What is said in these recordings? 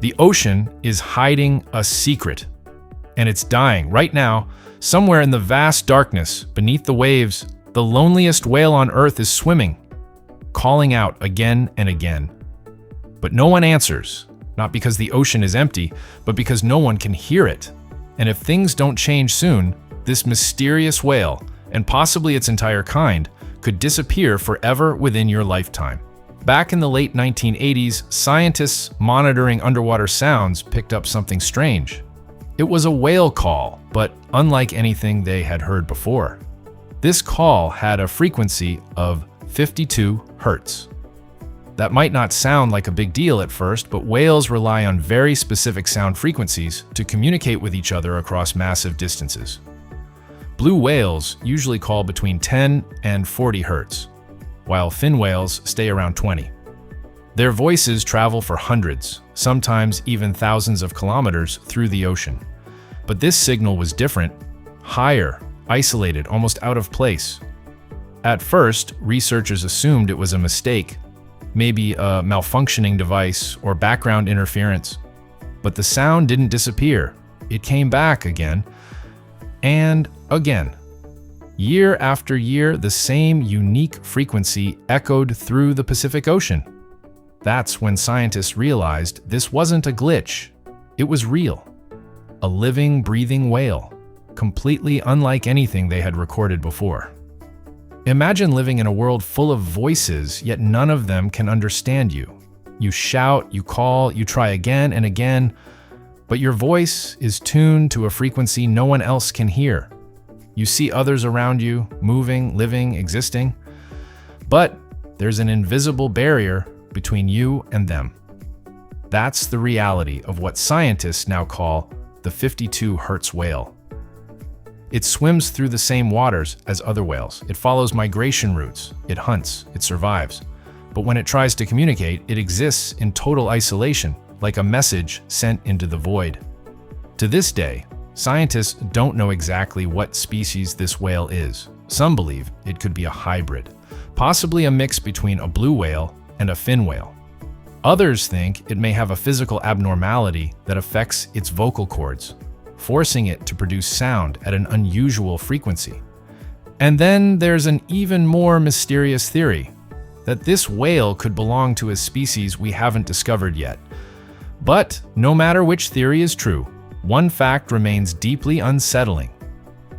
The ocean is hiding a secret, and it's dying right now. Somewhere in the vast darkness, beneath the waves, the loneliest whale on Earth is swimming, calling out again and again. But no one answers, not because the ocean is empty, but because no one can hear it. And if things don't change soon, this mysterious whale, and possibly its entire kind, could disappear forever within your lifetime. Back in the late 1980s, scientists monitoring underwater sounds picked up something strange. It was a whale call, but unlike anything they had heard before. This call had a frequency of 52 hertz. That might not sound like a big deal at first, but whales rely on very specific sound frequencies to communicate with each other across massive distances. Blue whales usually call between 10 and 40 hertz, while fin whales stay around 20. Their voices travel for hundreds, sometimes even thousands of kilometers through the ocean. But this signal was different, higher, isolated, almost out of place. At first, researchers assumed it was a mistake, maybe a malfunctioning device or background interference. But the sound didn't disappear. It came back again and again. Year after year, the same unique frequency echoed through the Pacific Ocean. That's when scientists realized this wasn't a glitch. It was real. A living, breathing whale, completely unlike anything they had recorded before. Imagine living in a world full of voices, yet none of them can understand you. You shout, you call, you try again and again, but your voice is tuned to a frequency no one else can hear. You see others around you, moving, living, existing, but there's an invisible barrier between you and them. That's the reality of what scientists now call the 52 hertz whale. It swims through the same waters as other whales. It follows migration routes. It hunts. It survives. But when it tries to communicate, it exists in total isolation, like a message sent into the void. To this day, scientists don't know exactly what species this whale is. Some believe it could be a hybrid, possibly a mix between a blue whale and a fin whale. Others think it may have a physical abnormality that affects its vocal cords, forcing it to produce sound at an unusual frequency. And then there's an even more mysterious theory, that this whale could belong to a species we haven't discovered yet. But no matter which theory is true, one fact remains deeply unsettling.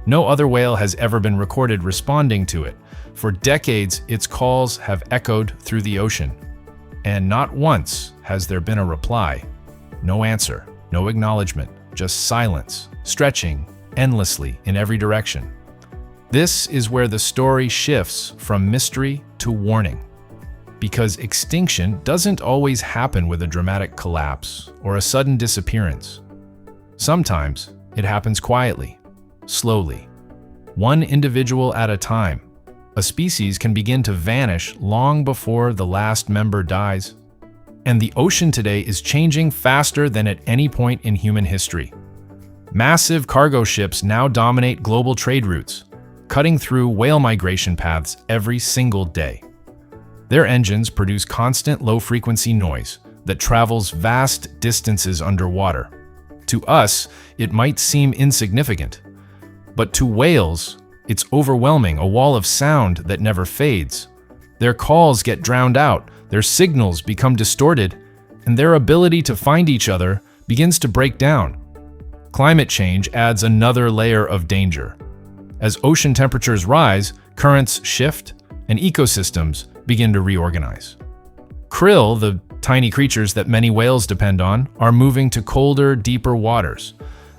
No other whale has ever been recorded responding to it. For decades, its calls have echoed through the ocean. And not once has there been a reply. No answer, no acknowledgement, just silence, stretching endlessly in every direction. This is where the story shifts from mystery to warning. Because extinction doesn't always happen with a dramatic collapse or a sudden disappearance. Sometimes it happens quietly, slowly, one individual at a time. A species can begin to vanish long before the last member dies. And the ocean today is changing faster than at any point in human history. Massive cargo ships now dominate global trade routes, cutting through whale migration paths every single day. Their engines produce constant low-frequency noise that travels vast distances underwater. To us, it might seem insignificant, but to whales, it's overwhelming, a wall of sound that never fades. Their calls get drowned out, their signals become distorted, and their ability to find each other begins to break down. Climate change adds another layer of danger. As ocean temperatures rise, currents shift, and ecosystems begin to reorganize. Krill, the tiny creatures that many whales depend on, are moving to colder, deeper waters.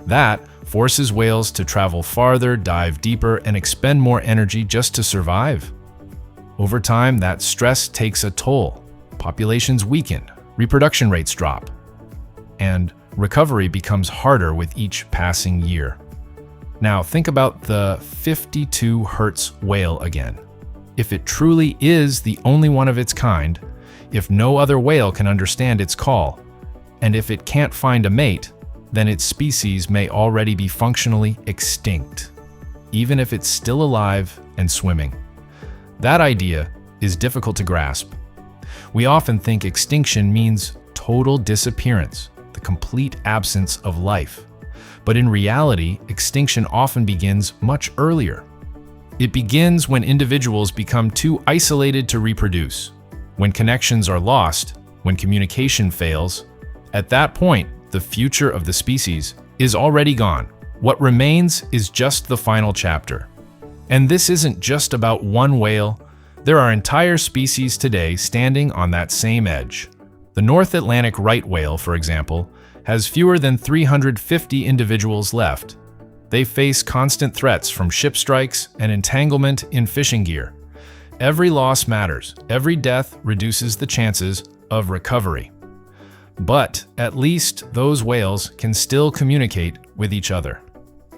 That forces whales to travel farther, dive deeper, and expend more energy just to survive. Over time, that stress takes a toll. Populations weaken, reproduction rates drop, and recovery becomes harder with each passing year. Now think about the 52 hertz whale again. If it truly is the only one of its kind, if no other whale can understand its call, and if it can't find a mate, then its species may already be functionally extinct, even if it's still alive and swimming. That idea is difficult to grasp. We often think extinction means total disappearance, the complete absence of life. But in reality, extinction often begins much earlier. It begins when individuals become too isolated to reproduce, when connections are lost, when communication fails. At that point, the future of the species is already gone. What remains is just the final chapter. And this isn't just about one whale. There are entire species today standing on that same edge. The North Atlantic right whale, for example, has fewer than 350 individuals left. They face constant threats from ship strikes and entanglement in fishing gear. Every loss matters. Every death reduces the chances of recovery. But at least those whales can still communicate with each other.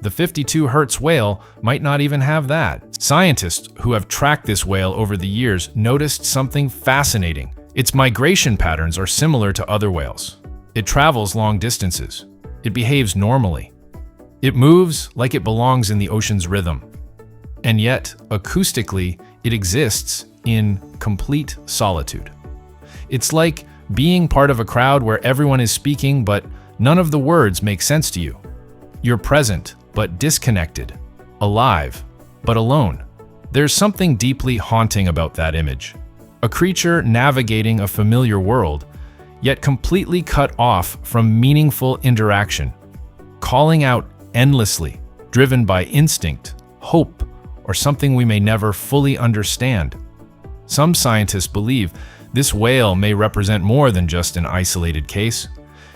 The 52 hertz whale might not even have that. Scientists who have tracked this whale over the years noticed something fascinating. Its migration patterns are similar to other whales. It travels long distances. It behaves normally. It moves like it belongs in the ocean's rhythm. And yet, acoustically, it exists in complete solitude. It's like being part of a crowd where everyone is speaking, but none of the words make sense to you. You're present, but disconnected. Alive, but alone. There's something deeply haunting about that image. A creature navigating a familiar world, yet completely cut off from meaningful interaction, calling out endlessly, driven by instinct, hope, or something we may never fully understand. Some scientists believe this whale may represent more than just an isolated case.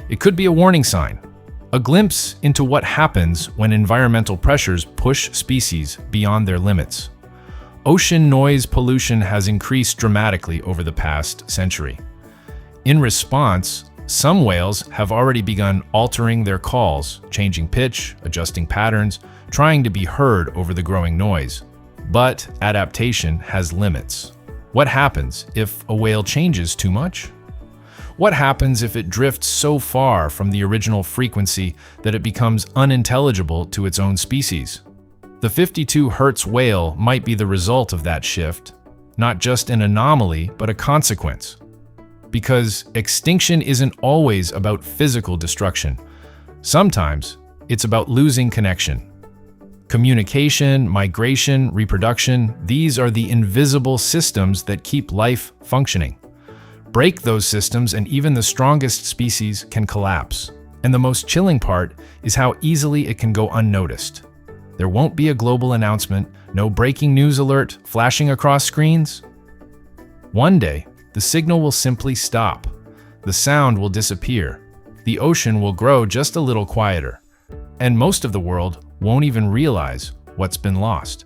It could be a warning sign, a glimpse into what happens when environmental pressures push species beyond their limits. Ocean noise pollution has increased dramatically over the past century. In response, some whales have already begun altering their calls, changing pitch, adjusting patterns, trying to be heard over the growing noise. But adaptation has limits. What happens if a whale changes too much? What happens if it drifts so far from the original frequency that it becomes unintelligible to its own species? The 52 hertz whale might be the result of that shift, not just an anomaly, but a consequence. Because extinction isn't always about physical destruction. Sometimes it's about losing connection. Communication, migration, reproduction, these are the invisible systems that keep life functioning. Break those systems and even the strongest species can collapse. And the most chilling part is how easily it can go unnoticed. There won't be a global announcement, no breaking news alert flashing across screens. One day, the signal will simply stop. The sound will disappear. The ocean will grow just a little quieter. And most of the world won't even realize what's been lost.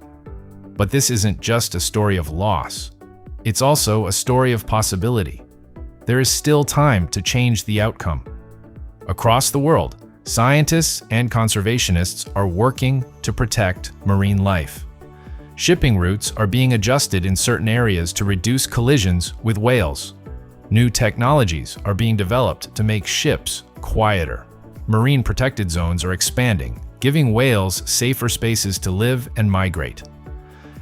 But this isn't just a story of loss. It's also a story of possibility. There is still time to change the outcome. Across the world, scientists and conservationists are working to protect marine life. Shipping routes are being adjusted in certain areas to reduce collisions with whales. New technologies are being developed to make ships quieter. Marine protected zones are expanding, giving whales safer spaces to live and migrate.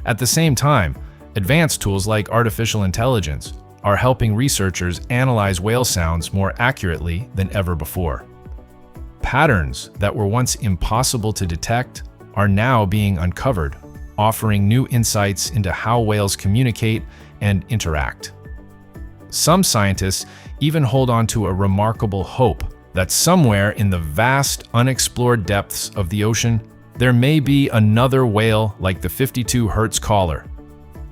At the same time, advanced tools like artificial intelligence are helping researchers analyze whale sounds more accurately than ever before. Patterns that were once impossible to detect are now being uncovered, offering new insights into how whales communicate and interact. Some scientists even hold on to a remarkable hope that somewhere in the vast, unexplored depths of the ocean, there may be another whale like the 52 hertz caller.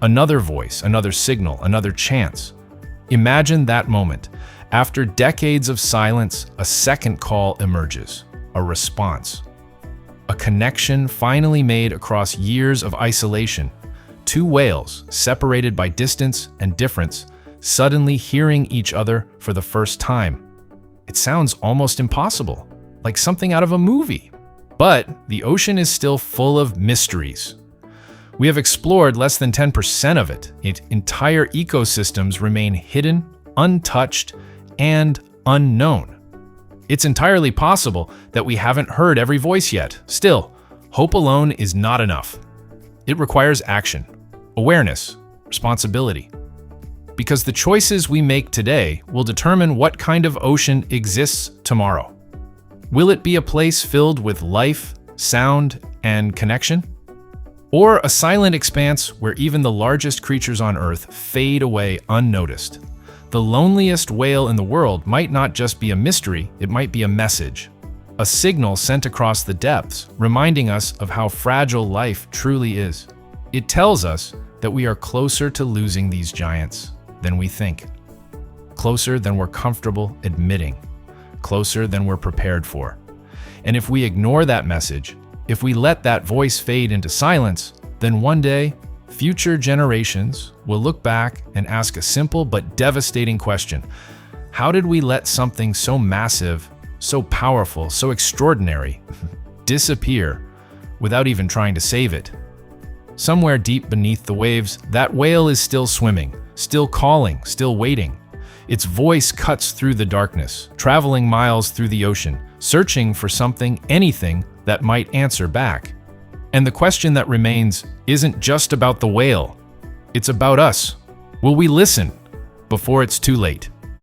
Another voice, another signal, another chance. Imagine that moment. After decades of silence, a second call emerges, a response. A connection finally made across years of isolation. Two whales, separated by distance and difference, suddenly hearing each other for the first time. It sounds almost impossible, like something out of a movie. But the ocean is still full of mysteries. We have explored less than 10% of it. Entire ecosystems remain hidden, untouched, and unknown. It's entirely possible that we haven't heard every voice yet. Still, hope alone is not enough. It requires action, awareness, responsibility. because the choices we make today will determine what kind of ocean exists tomorrow. Will it be a place filled with life, sound, and connection? Or a silent expanse where even the largest creatures on Earth fade away unnoticed? The loneliest whale in the world might not just be a mystery, it might be a message. A signal sent across the depths, reminding us of how fragile life truly is. It tells us that we are closer to losing these giants than we think. Closer than we're comfortable admitting. Closer than we're prepared for. And if we ignore that message, if we let that voice fade into silence, then one day, future generations will look back and ask a simple but devastating question. How did we let something so massive, so powerful, so extraordinary disappear without even trying to save it? Somewhere deep beneath the waves, that whale is still swimming, still calling, still waiting. Its voice cuts through the darkness, traveling miles through the ocean, searching for something, anything that might answer back. And the question that remains isn't just about the whale. It's about us. Will we listen before it's too late?